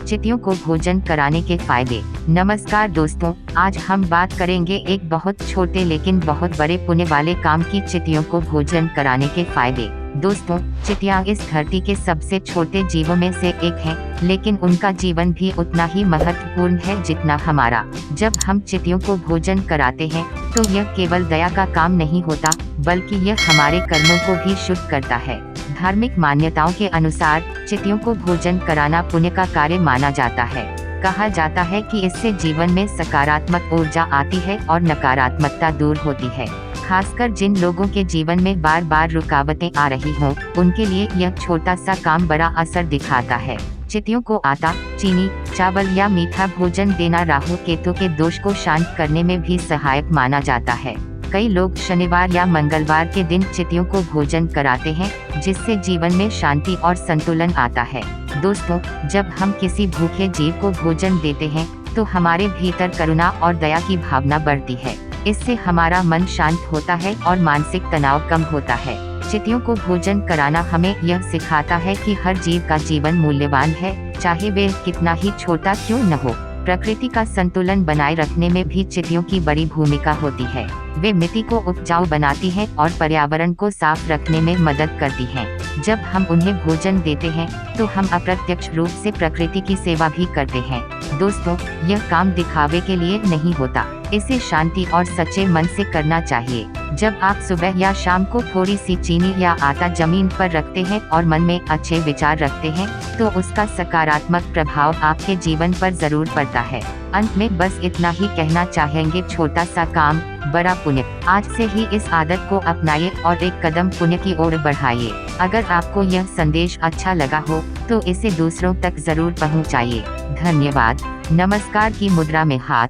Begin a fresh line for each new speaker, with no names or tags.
चींटियों को भोजन कराने के फायदे। नमस्कार दोस्तों, आज हम बात करेंगे एक बहुत छोटे लेकिन बहुत बड़े पुण्य वाले काम की, चींटियों को भोजन कराने के फायदे। दोस्तों, चींटियां इस धरती के सबसे छोटे जीवों में से एक हैं, लेकिन उनका जीवन भी उतना ही महत्वपूर्ण है जितना हमारा। जब हम चींटियों को भोजन कराते हैं तो यह केवल दया का काम नहीं होता, बल्कि यह हमारे कर्मों को भी शुद्ध करता है। धार्मिक मान्यताओं के अनुसार चींटियों को भोजन कराना पुण्य का कार्य माना जाता है। कहा जाता है कि इससे जीवन में सकारात्मक ऊर्जा आती है और नकारात्मकता दूर होती है। खासकर जिन लोगों के जीवन में बार बार रुकावटें आ रही हों, उनके लिए यह छोटा सा काम बड़ा असर दिखाता है। चींटियों को आटा, चीनी, चावल या मीठा भोजन देना राहु केतु के दोष को शांत करने में भी सहायक माना जाता है। कई लोग शनिवार या मंगलवार के दिन चींटियों को भोजन कराते हैं, जिससे जीवन में शांति और संतुलन आता है। दोस्तों, जब हम किसी भूखे जीव को भोजन देते हैं तो हमारे भीतर करुणा और दया की भावना बढ़ती है। इससे हमारा मन शांत होता है और मानसिक तनाव कम होता है। चींटियों को भोजन कराना हमें यह सिखाता है कि हर जीव का जीवन मूल्यवान है, चाहे वे कितना ही छोटा क्यों न हो। प्रकृति का संतुलन बनाए रखने में भी चींटियों की बड़ी भूमिका होती है। वे मिट्टी को उपजाऊ बनाती हैं और पर्यावरण को साफ रखने में मदद करती हैं। जब हम उन्हें भोजन देते हैं तो हम अप्रत्यक्ष रूप से प्रकृति की सेवा भी करते हैं। दोस्तों, यह काम दिखावे के लिए नहीं होता, इसे शांति और सच्चे मन से करना चाहिए। जब आप सुबह या शाम को थोड़ी सी चीनी या आटा जमीन पर रखते हैं और मन में अच्छे विचार रखते हैं, तो उसका सकारात्मक प्रभाव आपके जीवन पर जरूर पड़ता है। अंत में बस इतना ही कहना चाहेंगे, छोटा सा काम बड़ा पुण्य। आज से ही इस आदत को अपनाइए और एक कदम पुण्य की ओर बढ़ाइए। अगर आपको यह संदेश अच्छा लगा हो तो इसे दूसरों तक जरूर पहुंचाइए। धन्यवाद। नमस्कार की मुद्रा में हाथ।